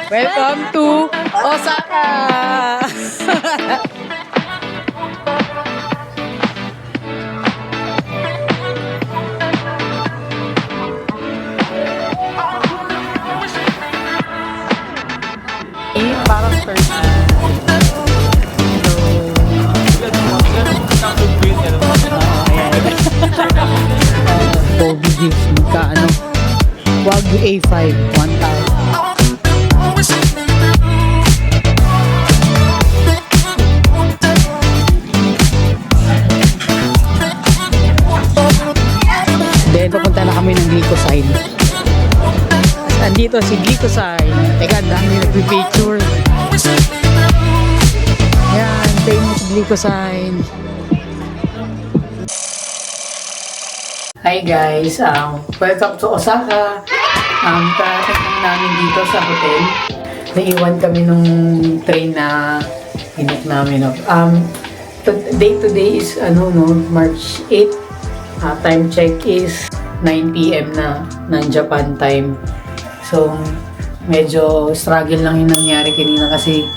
Welcome to Osaka! Parang first. Kobe beef, magkaano? Wagyu A5, 1,000. Then, pupunta na kami ng Glycoside. Andito si Glycoside. Teka, dami nagpipicture. Yan, famous Glycoside. Hi guys, welcome to Osaka. Karating lang namin dito sa hotel. Naiwan kami nung train na hinook namin. Day to day is March 8. Time check is 9 PM na ng Japan time. So, medyo struggle lang yung nangyari kanina kasi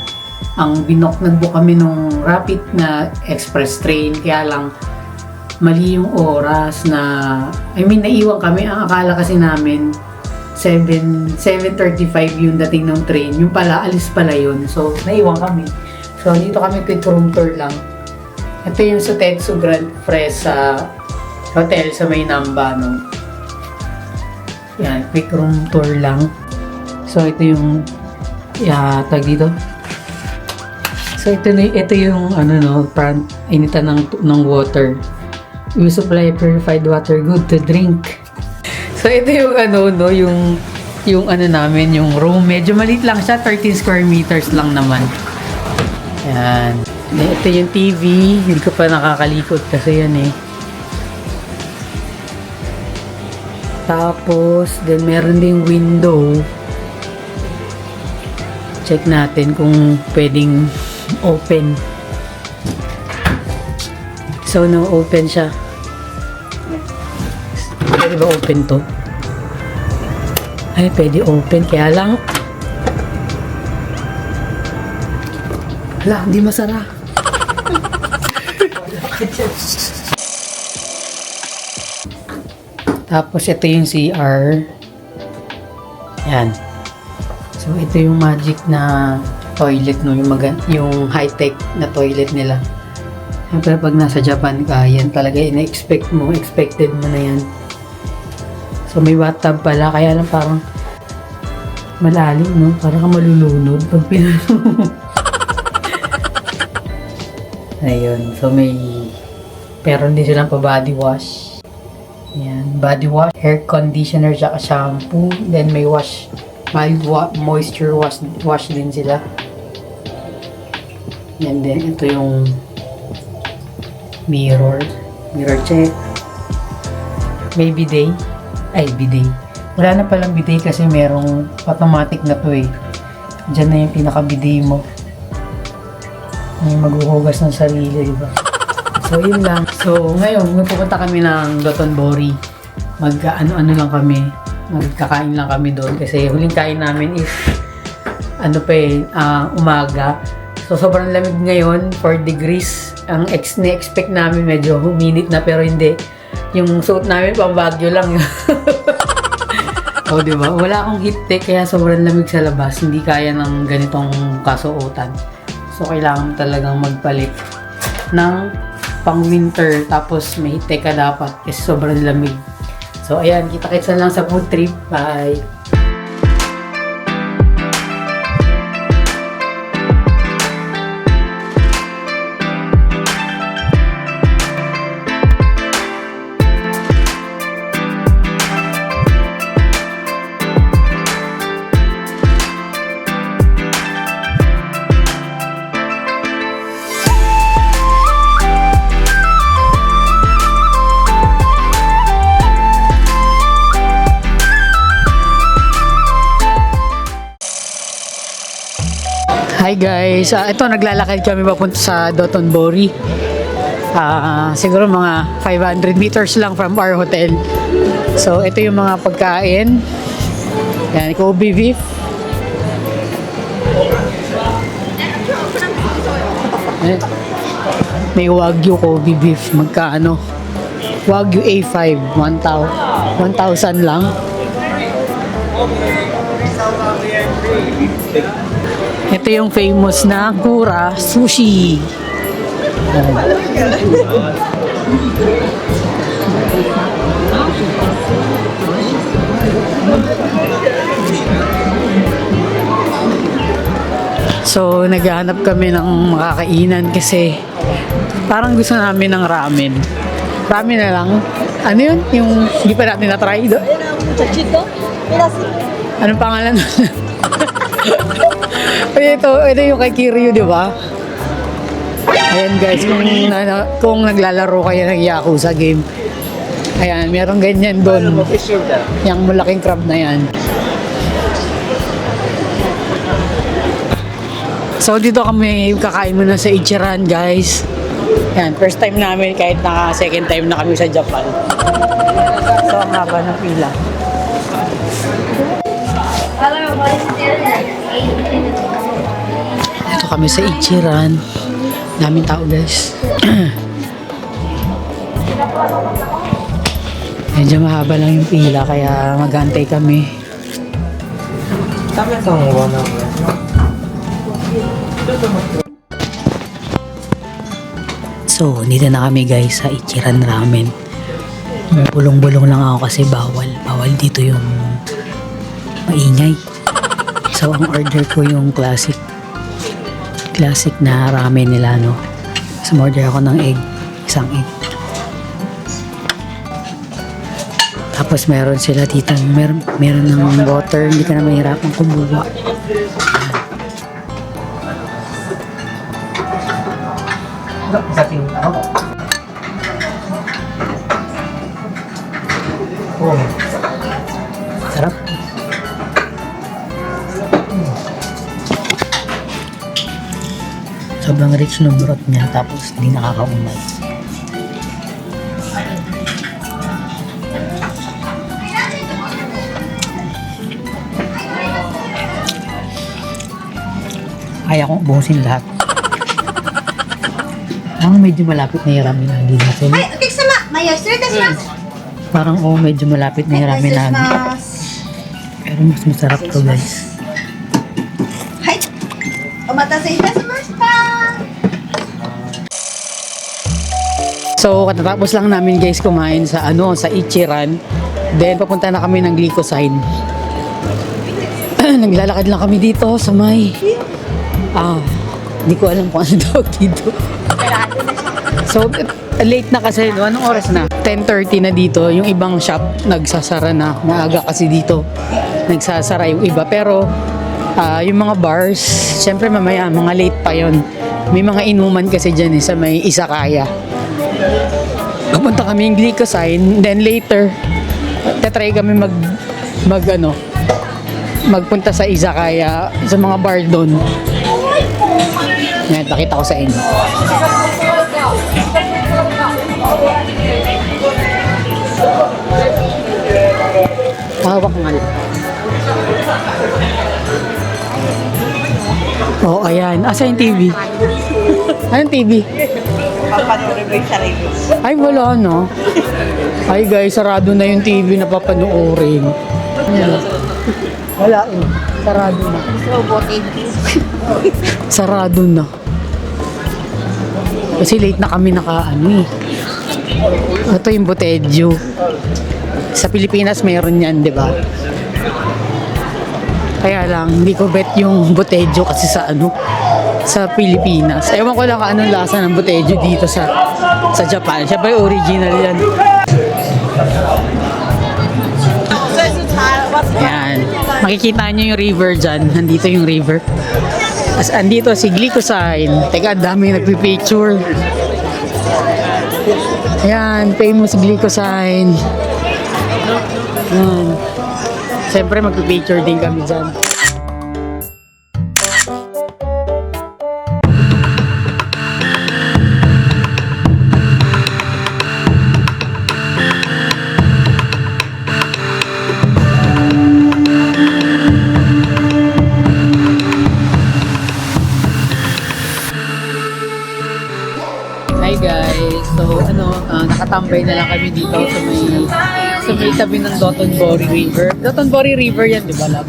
nag-book kami nung rapid na express train. Kaya lang, mali yung oras naiwan kami. Ang akala kasi namin 7:35 yung dating ng train. Yung pala, alis pala yun. So, naiwan kami. So, dito kami quick room tour lang. Ito yung Sotetsu Grand Fresa Hotel sa may Namba, no? Yan, quick room tour lang. So, ito yung tag dito. So, ito yung parang initan ng water. We supply purified water, good to drink. So, ito yung yung namin, yung room. Medyo maliit lang siya, 13 square meters lang naman. Yan. Ito yung TV. Hindi ko pa nakakalikot kasi yan eh. Tapos, then meron ding window. Check natin kung pwedeng open. So, open siya. Pwede ba open to? Ay, pwede open. Kaya lang, hindi masara. Tapos, ito yung CR. Yan. So, ito yung magic na toilet, no? Yung high-tech na toilet nila. Siyempre, pag nasa Japan ka, yan talaga ina-expect mo. Expected mo na yan. So, may bathtub pala. Kaya lang parang malalim, no? Parang ka malulunod pag pinano. Ayun. So, meron din silang pa body wash. Yan. Body wash, hair conditioner, tsaka shampoo. Then, may moisture wash din sila. Yan din. Ito yung mirror check. May bidet. Bidet. Wala na palang bidet kasi merong automatic na to eh. Diyan na yung pinaka-bidet mo. May maghuhugas ng sarili, diba? So, yun lang. So, ngayon, pupunta kami ng Dotonbori. Mag-ano lang kami. Magkakain lang kami doon kasi huling kain namin is umaga. So, sobrang lamig ngayon, 4 degrees. Ang na-expect namin medyo huminit na pero hindi. Yung suit namin pang Baguio lang. Diba? Wala akong heat tech kaya sobrang lamig sa labas. Hindi kaya ng ganitong kasuotan. So, kailangan talagang magpalit ng pang winter tapos may heat tech ka dapat kasi sobrang lamig. So, ayan. Kita-kits na lang sa food trip. Bye! Hi guys, ito naglalakad kami papunta sa Dotonbori. Siguro mga 500 meters lang from our hotel. So ito yung mga pagkain. Yan, Kobe beef. Eh, may Wagyu Kobe beef. Magkano? Wagyu A5. 1,000 lang. Ito yung famous na Kura Sushi. So, naghahanap kami ng makakainan kasi parang gusto namin ng ramen. Ramen na lang. Ano yun? Yung hindi pa natin na-try doon? Anong pangalan? ito yung kay Kiryu, di ba? Ayan guys, kung naglalaro kayo ng Yakuza game, ayan, meron ganyan doon. Yung malaking crab na yan. So dito kami kakain muna sa Ichiran guys. Yan, first time namin kahit naka second time na kami sa Japan. So ang haba ng pila. Ito kami sa Ichiran. Daming tao guys. Medyo mahaba lang yung pila kaya mag-antay kami. So, dito na kami guys sa Ichiran Ramen. Bulong-bulong lang ako kasi bawal. Bawal dito yung maingay. So, ang order ko yung classic na ramen nila, no? So, order ako ng egg. Isang egg. Tapos, meron sila dito. Meron ng water. Hindi ka na mahirapan kumuha. Oh. Sarap. Sobrang rich ng broth niya tapos hindi nakakaumay. Kaya kong ubusin lahat. Parang medyo malapit na yung ramen lagi natin. Ay, okay, sama. Mayaster ka siya. Parang medyo malapit na yung ramen lagi. Pero mas masarap to guys. Hi. Omatase itasimasu ka. So, katatapos lang namin guys kumain sa sa Ichiran. Then, papunta na kami ng Glycosine. Naglalakad lang kami dito sa may... hindi ko alam kung ano tawag dito. So, late na kasi. Anong oras na? 10:30 na dito. Yung ibang shop, nagsasara na. Maaga kasi dito. Nagsasara yung iba. Pero, yung mga bars, syempre mamaya, mga late pa yon. May mga inuman kasi dyan sa may Isakaya. Pupunta kami yung Glycosine. Then later, tatry kami magpunta sa Izakaya, sa mga bar doon. Ngayon, nakita ko sa inyo. Hawak nga lang. Oh, ayan. Asa yung TV? Anong TV? Papanoorin mo yung sarili. Ay, wala no. Ay guys, sarado na yung TV na papanoorin. Wala eh. Sarado na. Robot Sarado na. Kasi late na kami Ito yung Botejo. Sa Pilipinas mayroon yan, di ba? Kaya lang, hindi ko bet yung Botejo kasi sa Pilipinas. Ewan ko lang kung anong lasa ng Botejo dito sa Japan. Siyempre original yan. Yan. Makikita nyo yung river dyan. Nandito yung river. As andito si Glycosine. Teka, dami nagpipicture. Yan, famous Glycosine. Yan. Siyempre magpipicture din kami dyan. tambay na lang kami dito sa may tabi ng Dotonbori River. Dotonbori River yan, di ba, love?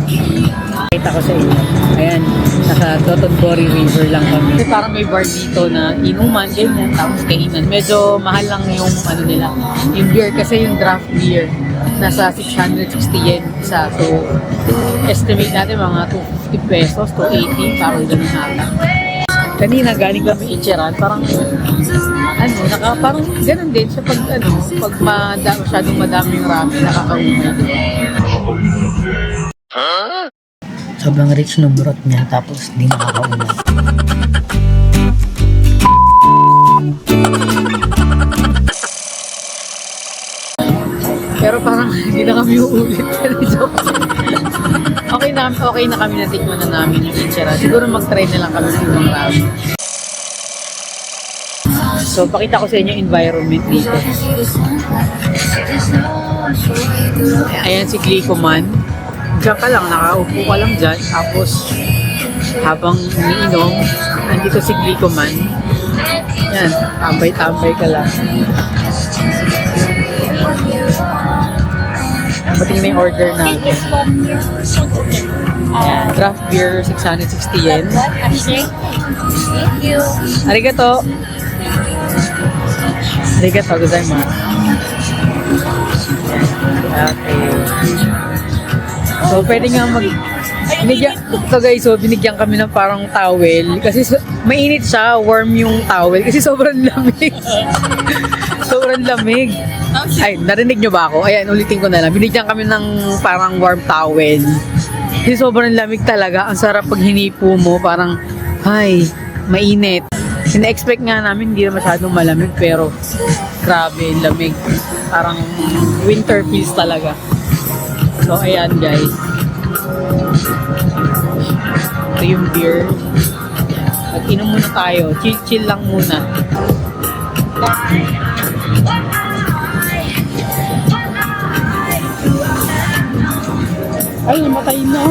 Kita ko sa inyo. Ayan, nasa Dotonbori River lang kami. Kasi parang may bar dito na inuman, ganyan, tapos kainan. Medyo mahal lang yung ano nila, yung beer kasi yung draft beer. Nasa 660 yen isa. So, estimate natin mga 250 pesos, 280, parang ganun nata. Kanina galing kami Ichiran, parang parang ganun din siya pag masyadong madaming rami, nakakaumay. Sobrang rich ng broth niya, tapos hindi nakakaumay. Pero parang hindi na kami uulit. Okay na kami, natikman na namin yung Ichiran. Siguro mag-try na lang kami ng ibang ramen. So, pakita ko sa inyo environment dito. Ayan si Glicoman. Diyan ka lang, nakaupo ka lang dyan. Tapos, habang umiinom, andito si Glicoman. Yan, tambay-tambay ka lang. Pating may order namin. Ayan, draft beer, 660 yen. Arigato! Arigato gozaimasu. Okay. So, pwede nga binigyan kami ng parang towel. Kasi mainit siya, warm yung towel. Kasi sobrang lamig. Sobrang lamig. Ay, narinig nyo ba ako? Ayan, ulitin ko na lang. Binigyan kami ng parang warm towel. Kasi sobrang lamig talaga. Ang sarap pag hinipo mo. Parang, ay, mainit. Ina-expect nga namin hindi na masyadong malamig. Pero, grabe, lamig. Parang winter feels talaga. So, ayan guys. Ito yung beer. Mag-inom muna tayo. Chill-chill lang muna. Ay, namatay na.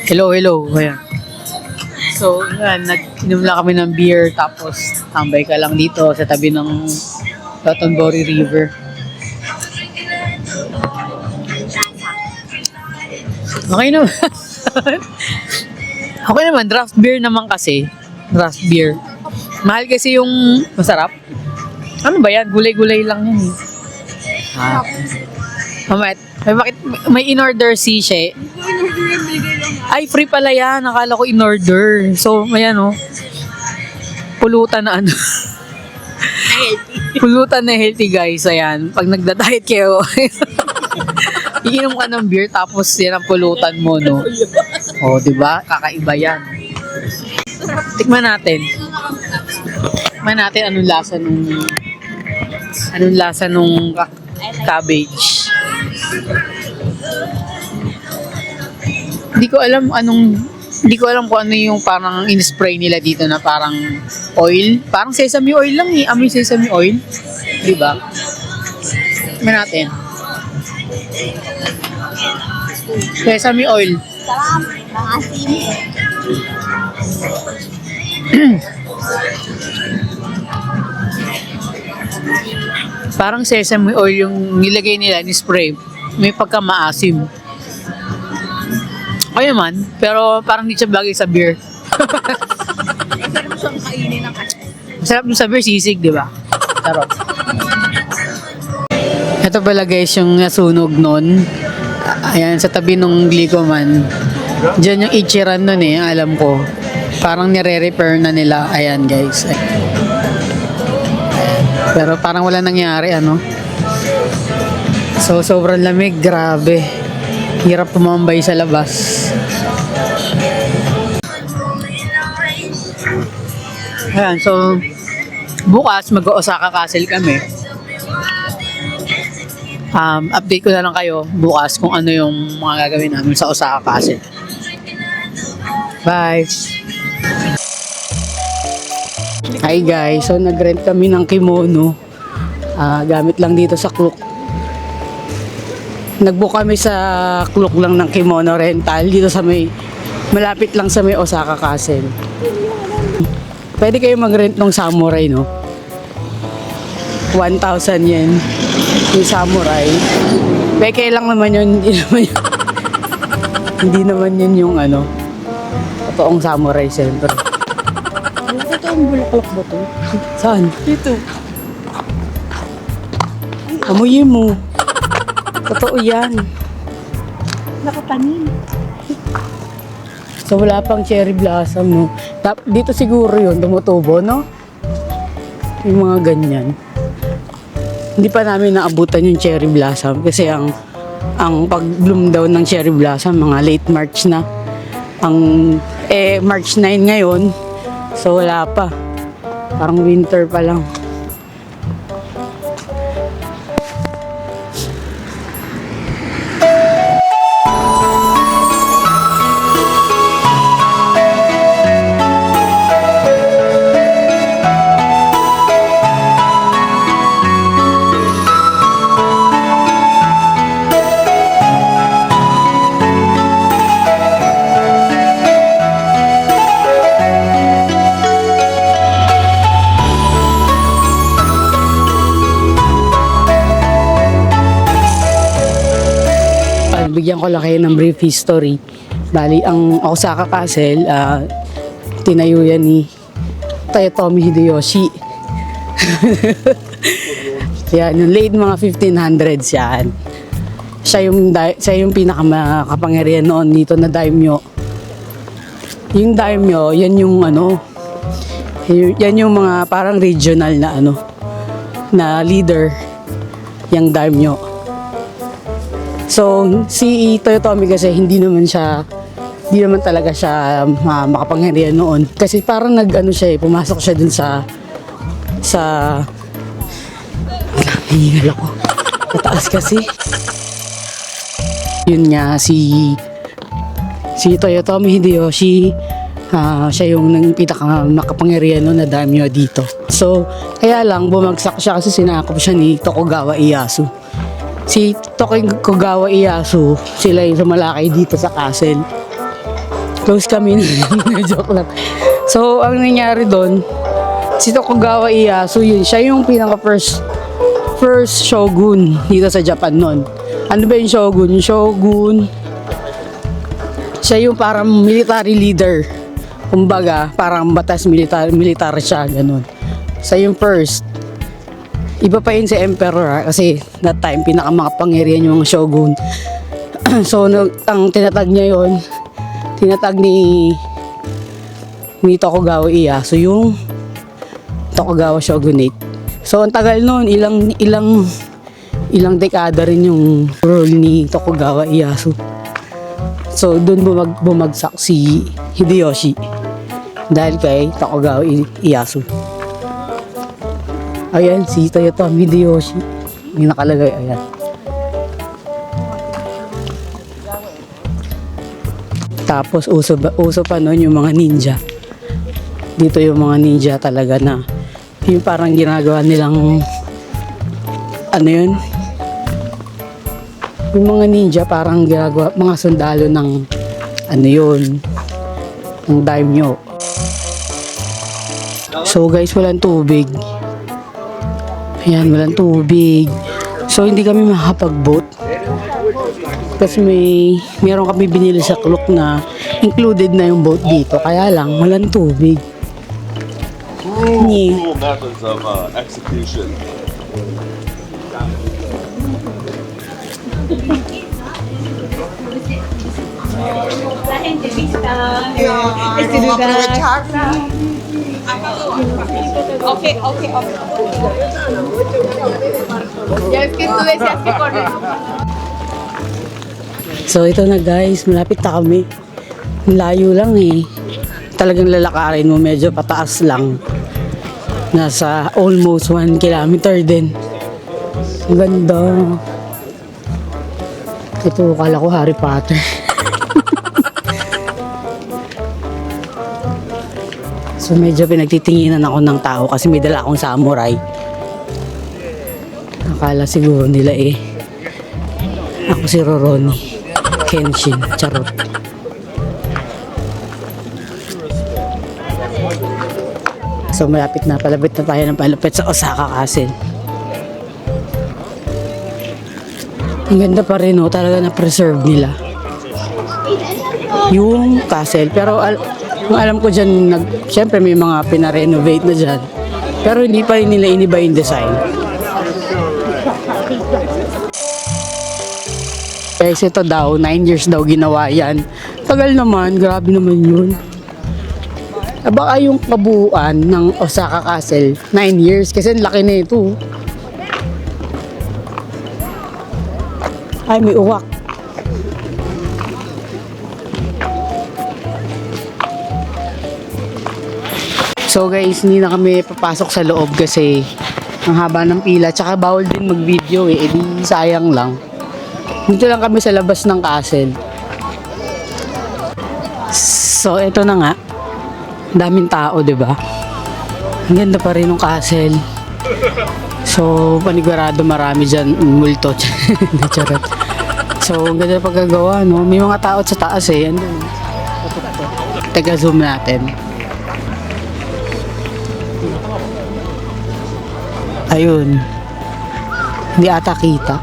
Hello. Ayan. So, yan. Nag-inom lang kami ng beer. Tapos, tambay ka lang dito sa tabi ng Dotonbori River. Okay naman. Okay naman. Draft beer naman kasi. Draft beer. Mahal kasi yung masarap. Ano ba yan? Gulay-gulay lang yan eh. May in-order si She. Ay, free pala yan. Nakala ko in-order. So, ayan o. Pulutan na ano. Pulutan na healthy guys. Ayan. Pag nagda-diet kayo, iinom ka ng beer tapos yan ang pulutan mo, no? O, diba? Kakaiba yan. Tikman natin. Tikman natin anong lasa nung cabbage. Hindi ko alam kung ano yung parang in-spray nila dito na parang oil. Parang sesame oil lang eh. Amoy sesame oil. Diba? Tignan natin. Sesame oil. Sarap. Maasim. Parang sesame oil yung nilagay nila ni spray. May pagka-maasim. Kaya man, pero parang hindi siya bagay sa beer. Sarap siyang kainin ng kasi. Masarap yung sa beer, sisig, di ba? Sarap. Ito pala guys, yung nasunog nun. Ayan, sa tabi ng Glicoman. Diyan yung Ichiran nun eh, alam ko. Parang nire-repair na nila. Ayan guys. Pero parang wala nangyari, ano. So, sobrang lamig. Grabe. Hirap tumambay sa labas. Ayan, so, bukas mag-Osaka Castle kami. Update ko na lang kayo bukas kung ano yung mga gagawin namin sa Osaka Castle. Bye! Hi guys, so nag-rent kami ng kimono. Gamit lang dito sa Klook. Nag-book kami sa Klook lang ng kimono rental dito sa malapit lang sa may Osaka Castle. Pwede kayo mag-rent ng samurai, no? 1,000 yen. Yung samurai. Peke lang naman yun. Hindi naman yun yung ano. Totoong samurai center. Totoong bulaklak ba to? Saan? Dito. Amuyin mo. Totoo yan. Nakatanim. So wala pang cherry blossom, no? Dito siguro yun, tumutubo, no? Yung mga ganyan. Hindi pa namin naabutan yung cherry blossom kasi ang pag-bloom daw ng cherry blossom mga late March na. March 9 ngayon. So wala pa. Parang winter pa lang. Bigyan ko lang kayo ng brief history. Bali, ang Osaka Castle, tinayo yan ni Toyotomi Hideyoshi. Yan, yung late mga 1500s yan. Siya yung pinakamakapangyarihan noon dito na daimyo. Yung daimyo, yan yung ano, yan yung mga parang regional na ano, na leader, yung daimyo. So, si Toyotomi kasi hindi naman talaga siya makapangyarihan noon. Kasi parang pumasok siya dun sa hinihingal ako. Mataas kasi. Yun nga, si Toyotomi Hideyoshi, siya yung pinakamakapangyarihan noon na daimyo dito. So, kaya lang, bumagsak siya kasi sinakop siya ni Tokugawa Ieyasu. Si Tokugawa Ieyasu, sila yung sumalakay dito sa castle. Close kami, joke lang. So, ang nangyari doon, si Tokugawa Ieyasu, siya yung first shogun dito sa Japan noon. Ano ba yung shogun? Yung shogun, siya yung parang military leader. Kumbaga, parang batas militar siya, ganun. Siya yung first. Iba pa yun si Emperor kasi that time pinakamakapangyarihan yung mga shogun. So ang tinatag niya yun, tinatag ni Tokugawa Ieyasu yung Tokugawa Shogunate. So ang tagal noon, ilang dekada rin yung rule ni Tokugawa Ieyasu. So doon bumagsak si Hideyoshi dahil kay Tokugawa Ieyasu. Ayan, si Toyotomi Hideyoshi. Yung nakalagay, ayan. Tapos, uso pa noon yung mga ninja. Dito yung mga ninja talaga na yung parang ginagawa nilang ano yun? Yung mga ninja parang ginagawa, mga sundalo ng ano yun? Ng daimyo. So guys, walang tubig. Ayan, walang tubig. So, hindi kami makakapag-boat. Kasi meron kami binili sa Klook na included na yung boat dito. Kaya lang, walang tubig. Cruel methods of execution. Okay. So ito na guys, malapit na kami. Layo lang eh. Talagang lalakarin mo, medyo pataas lang. Nasa almost 1 kilometer din. Ang ganda. Ito, kala ko Harry Potter. So medyo pinagtitinginan ako ng tao kasi may dala akong samurai. Akala siguro nila ako si Roroni Kenshin, charot. So malapit na, palapit na tayo ng palapit sa Osaka Castle. Ang ganda pa rin, oh. Talaga na-preserve nila yung castle. Pero ang alam ko dyan, syempre may mga pinarenovate na dyan. Pero hindi pa rin nila iniba yung design. Guys, ito daw, 9 years daw ginawa yan. Tagal naman, grabe naman yun. Baka yung kabuuan ng Osaka Castle, 9 years. Kasi ang laki na ito. Ay, may uwak. So guys, hindi na kami papasok sa loob kasi ang haba ng pila. Tsaka bawal din mag-video eh. Edi sayang lang. Dito lang kami sa labas ng castle. So, ito na nga. Daming tao, diba? Ang ganda pa rin ng castle. So, panigurado marami dyan multo. Charot. So, ang ganda pagkagawa, no? May mga tao sa taas eh. Andun. Teka, zoom natin. Ayun. Hindi ata kita.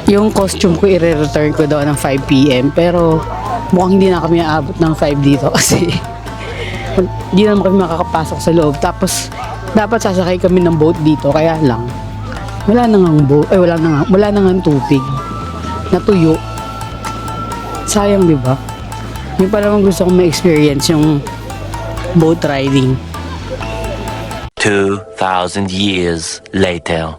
Yung costume ko i-return ko daw ng 5 PM pero mukhang hindi na kami aabot ng 5 dito kasi hindi naman kami makakapasok sa loob. Tapos dapat sasakay kami ng boat dito kaya lang wala na ngang boat, wala na ngang tubig. Natuyo. Sayang, di ba? Yung pa naman gusto kong ma-experience yung boat riding. 2,000 years later.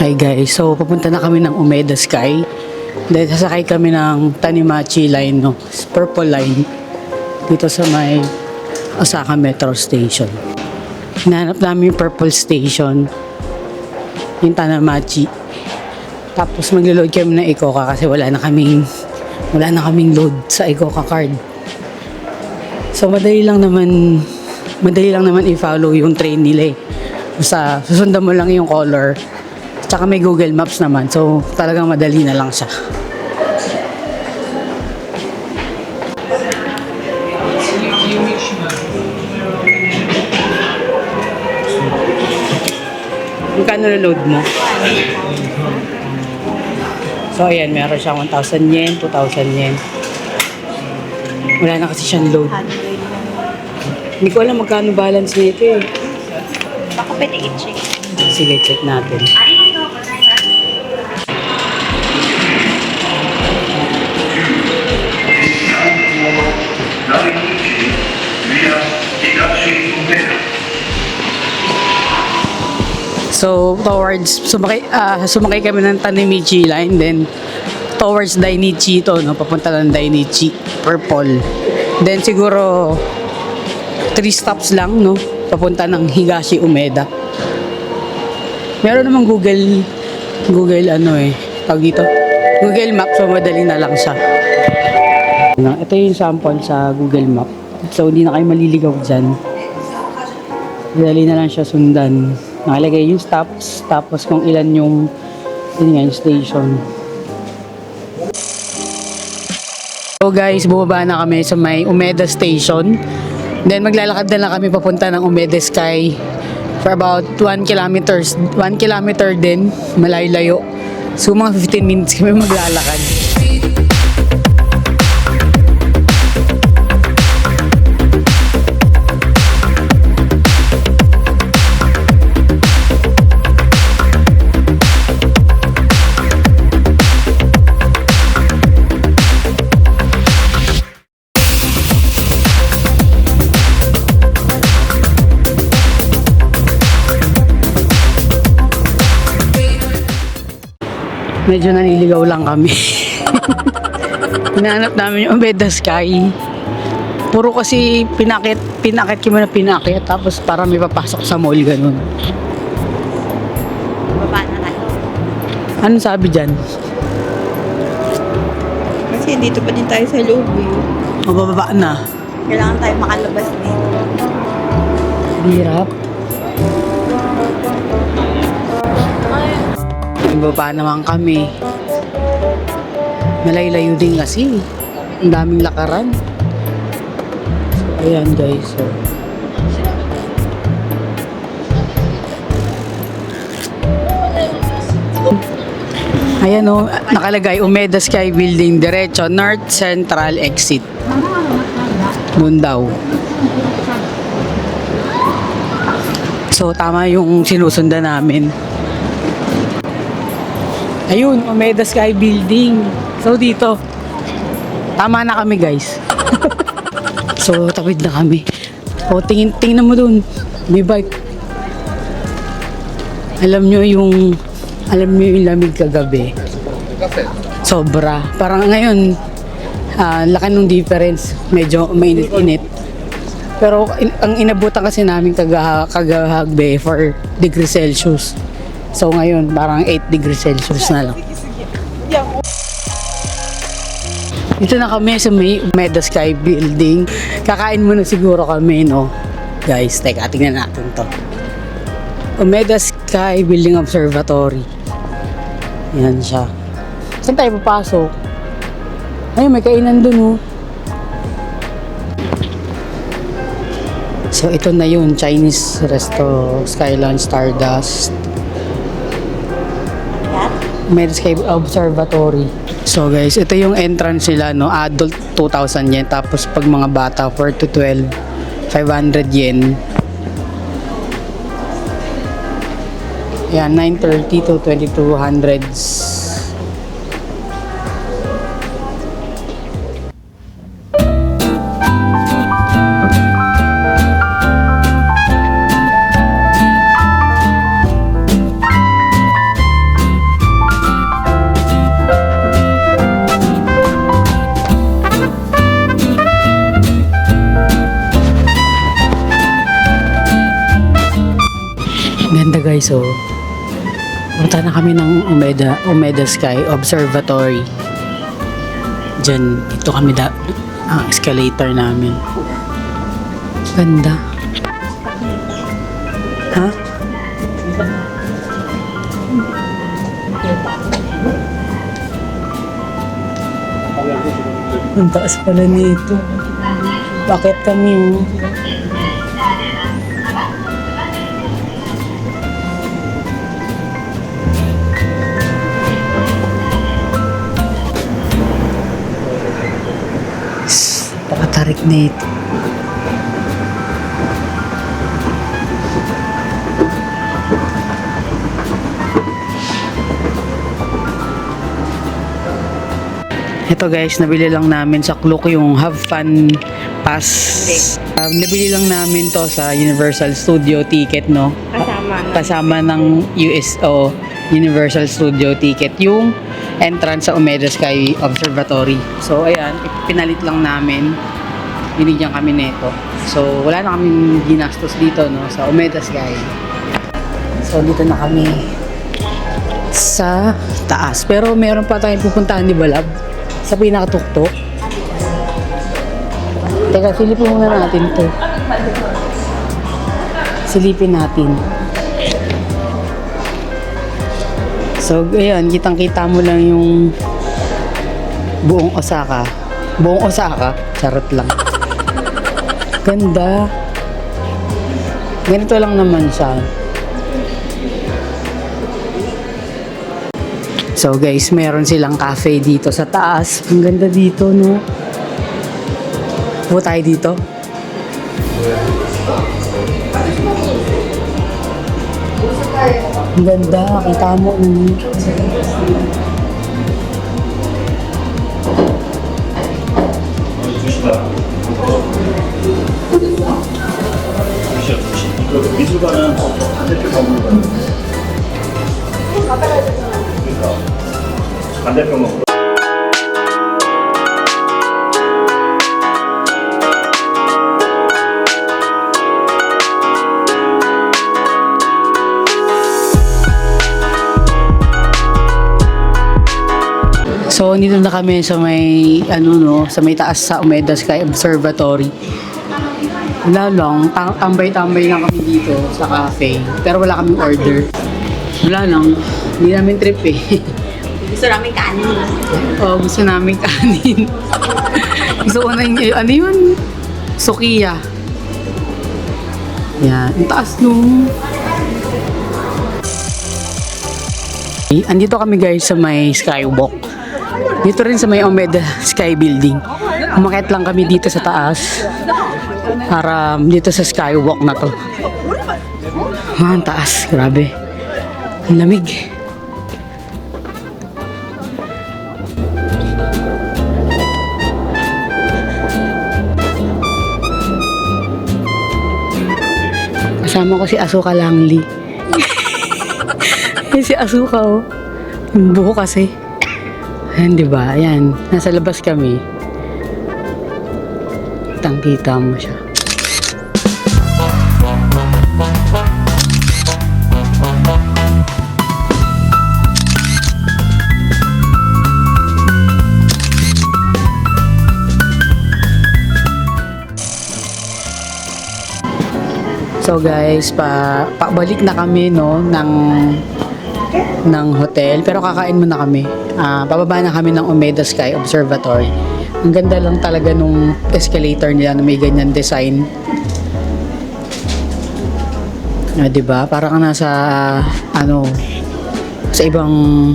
Hi guys, so papunta na kami ng Umeda Sky. Dahil sasakay kami ng Tanimachi line, no? Purple line. Dito sa may Osaka Metro Station. Hinahanap namin yung Purple Station. Yung Tanimachi. Tapos maglo-load kami ng Ecoca kasi wala na kaming load sa Ecoca card. So madali lang naman i-follow yung train nila eh. Basta susundan mo lang yung color. Tsaka may Google Maps naman. So, talagang madali na lang siya. Magkano na load mo? So, ayan. Meron siyang 1,000 yen, 2,000 yen. Wala na kasi siyang load. Hindi ko alam magkano balance nito eh. Baka pwede i-check. Sige, check natin. So, sumakay kami ng Tanimichi line, then towards Dainichi ito, no? Papunta ng Dainichi, Purple. Then siguro 3 stops lang, no? Papunta ng Higashi Umeda. Meron namang Google Google Maps, so madali na lang siya. Ito yung sample sa Google Map. So, hindi na kayo maliligaw dyan. Madali na lang siya sundan. Nakalagay yung stops, tapos kung ilan yung station. So guys, bumaba na kami sa may Umeda Station. Then maglalakad na lang kami papunta ng Umeda Sky for about 1 kilometer din, malayo-layo. So mga 15 minutes kami maglalakad. Medyo naliligaw lang kami. Hinahanap namin yung Umeda Sky. Puro kasi pinakit kami na pinakit. Tapos para may papasok sa mall, ganun. Baba na kayo. Anong sabi dyan? Kasi dito pa din tayo sa loob eh. Mababa na. Kailangan tayo makalabas dito. Hirap. Ibaba naman kami. Malay-layo din kasi. Ang daming lakaran. So, ayan guys. So, ayan o, nakalagay Umeda Sky Building, diretso, North Central Exit. Doon daw. So, tama yung sinusundan namin. Ayun, Umeda Sky Building. So, dito. Tama na kami, guys. So, tawid na kami. O, tingnan mo dun. May bike. Alam nyo yung lamig kagabi. Sobra. Parang ngayon, laki ng difference. Medyo mainit-init. Pero ang inabutan kasi namin kagahagbe 4 degrees Celsius. So ngayon, parang 8 degrees Celsius na lang. Dito na kami sa may Umeda Sky Building. Kakain muna siguro kami, no? Guys, teka, tingnan natin to. Umeda Sky Building Observatory. Yan siya. Saan tayo papasok? Ayun, may kainan dun, oh. So, ito na yun. Chinese resto. Skyline Stardust. Umeda Sky Observatory. So, guys, ito yung entrance nila, no? Adult, 2,000 yen. Tapos, pag mga bata, 4 to 12, 500 yen. Yan, 930 to 2200s. Ganda guys, oh. Punta na kami ng Umeda Sky Observatory. Diyan, dito kami ang escalator namin. Ganda. Ha? Ang taas pala nito. Bakit kami, oh? Pakatarik na ito. Ito guys, nabili lang namin sa Klook yung Have Fun Pass. Nabili lang namin to sa Universal Studio ticket, no? Kasama ng USO Universal Studio ticket yung entrance sa Umeda Sky Observatory. So ayan, pinalit lang namin. Binigyan kami nito. So wala na kaming ginastos dito, no, sa Umeda Sky. So dito na kami sa taas. Pero meron pa tayong pupuntahan, di ba, Lab? Sa pinakatuktok. Teka, silipin muna natin to. Silipin natin. So, ayan, kitang-kita mo lang yung buong Osaka. Buong Osaka? Charot lang. Ganda. Ganito lang naman siya. So guys, meron silang cafe dito sa taas. Ang ganda dito, no? Pupo tayo dito. Ang ganda, kita mo. 미술관은 반대편 먹는 거예요. 그러니까 반대편 먹는 거. So, dito na kami sa may, sa may taas sa Umeda Sky Observatory. Wala lang, tambay-tambay lang kami dito sa cafe. Pero wala kaming order. Wala lang, hindi namin trip eh. Gusto namin kanin. Oo, gusto namin kanin. Gusto ko na ano yun? Sukiya. Yan, ang taas nung... Andito kami guys sa may skywalk. Dito rin sa may Omeda Sky Building. Umakyat lang kami dito sa taas para dito sa skywalk na to. Ang taas, grabe. Ang lamig. Kasama ko si Asuka Langli. Si Asuka oh. Yung buho kasi. Ayan, diba? Ayan. Nasa labas kami. Kitang-kita mo siya. So guys, pabalik na kami no ng hotel, pero kakain muna kami. Pababa na kami ng Umeda Sky Observatory. Ang ganda lang talaga nung escalator nila na may ganyan design. Diba? Parang nasa sa ibang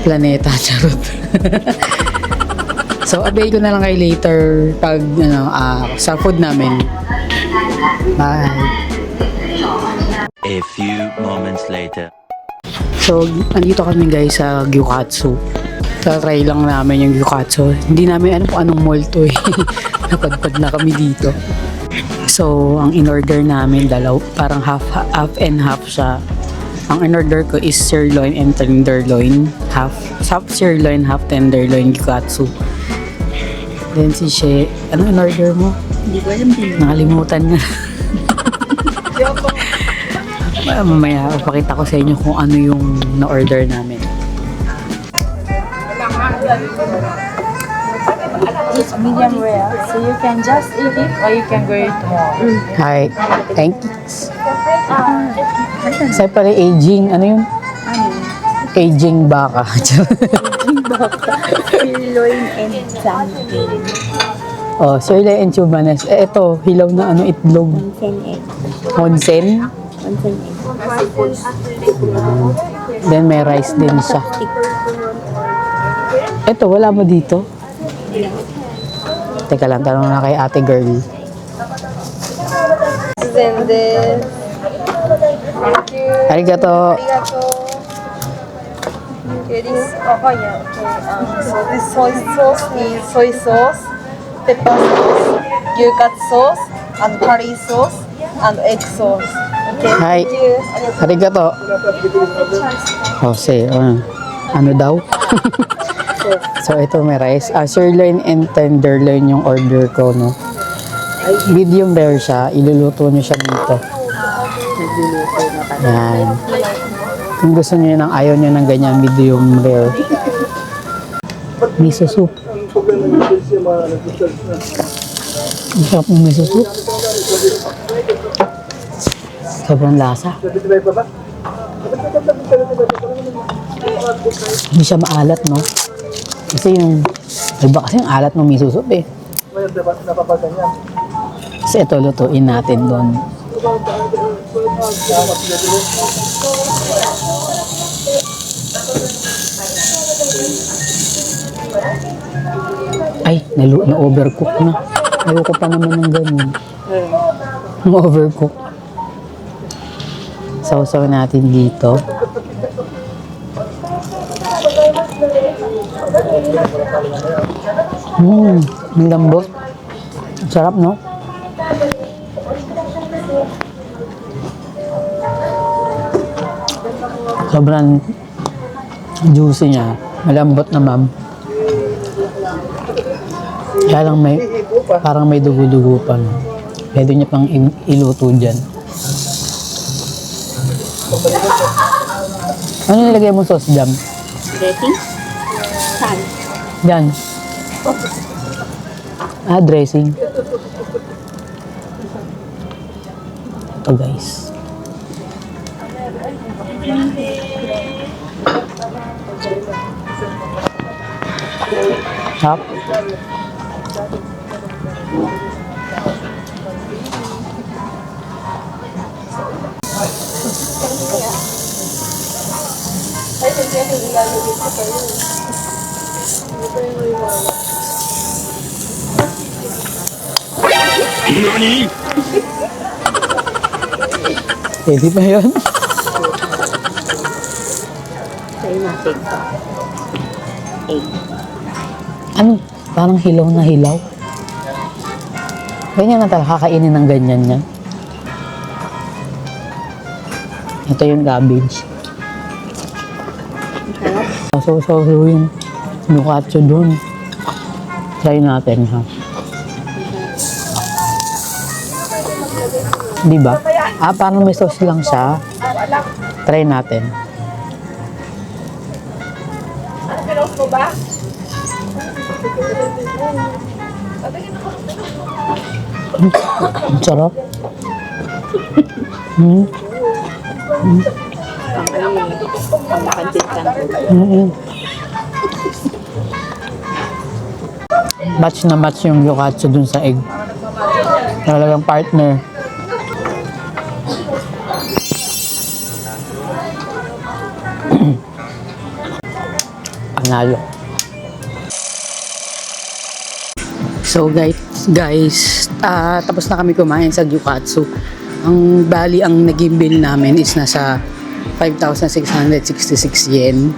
planeta, charot. So update ko na lang kayo later pag sa food namin. Bye. A few moments later. So, andito kami guys sa Gyukatsu. Try lang namin yung Gyukatsu. Hindi namin alam kung anong mall to eh. Napadpad na kami dito. So, ang in-order namin, parang half and half siya. Ang in-order ko is sirloin and tenderloin. Half sirloin, half tenderloin Gyukatsu. Then si She, ano in-order mo? Hindi ko alam din. Nakalimutan na. Mamaya, ipakita ko sa inyo kung ano yung na-order namin. It's medium rare, so you can just eat it or you can go it more. Hi, thank you. Sa pala aging, ano yun? Aging baka. Sirloin and something. Oh, sirloin and chumanes. Ito, hilaw na itlog. Onsen. Then may rice din siya. Ito, wala mo dito? Teka lang, tanong na kay ate girl. Arigato. Okay, this, so this soy sauce means soy sauce, pepper sauce, gyukatsu sauce, and curry sauce, and egg sauce. Okay, Hi. thank you. Arigato. Oh, say, ano daw? So, ito may rice. Sirloin and tenderloin yung order ko, no? Medium rare siya. Iluluto niyo siya dito. Yan. Kung gusto niyo ng ayaw niyo ng ganyan, medium rare. Miso soup. Ang sarap ng miso soup. Sobrang lasa. Hindi siya maalat, no? Kasi yung iba kasi yung alat ng miso soup eh. Kasi ito lutuin natin doon. Ay, na-overcook na. Ayoko pa naman ng ganun. Na-overcook. Sausaw natin dito. Ang lambot. Ang sarap, no? Sobrang juicy niya. Malambot na, ma'am. Kaya lang parang may dugo-dugo pa. No? Pwede niya pang iluto dyan. Ano nilagay mo sauce jam? Dressing? Saan? Yan. Dressing. Ito guys. Hap. Pwede pa yun? Try natin. Egg. Ano? Parang hilaw na hilaw. Ganyan na talaga, kakainin ng ganyan yan. Ito yung cabbage. So yung nukatsu dun. Try natin ha. Di ba? Parang may sauce lang siya. Try natin. Ang sarap. Match na match yung gyokatsu dun sa egg. Talagang partner. Panalo. So guys, tapos na kami kumain sa gyokatsu. Ang bali ang naging bill namin is nasa 5,666 yen.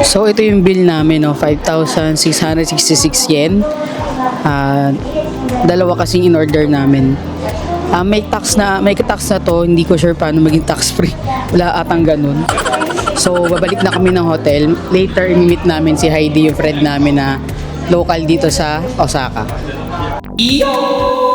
So ito yung bill namin, no, 5,666 yen. Dalawa kasing in order namin. May tax na to, hindi ko sure paano maging tax free. Wala atang ganun. So babalik na kami ng hotel. Later i-meet namin si Heidi, yung friend namin na local dito sa Osaka. Iyo!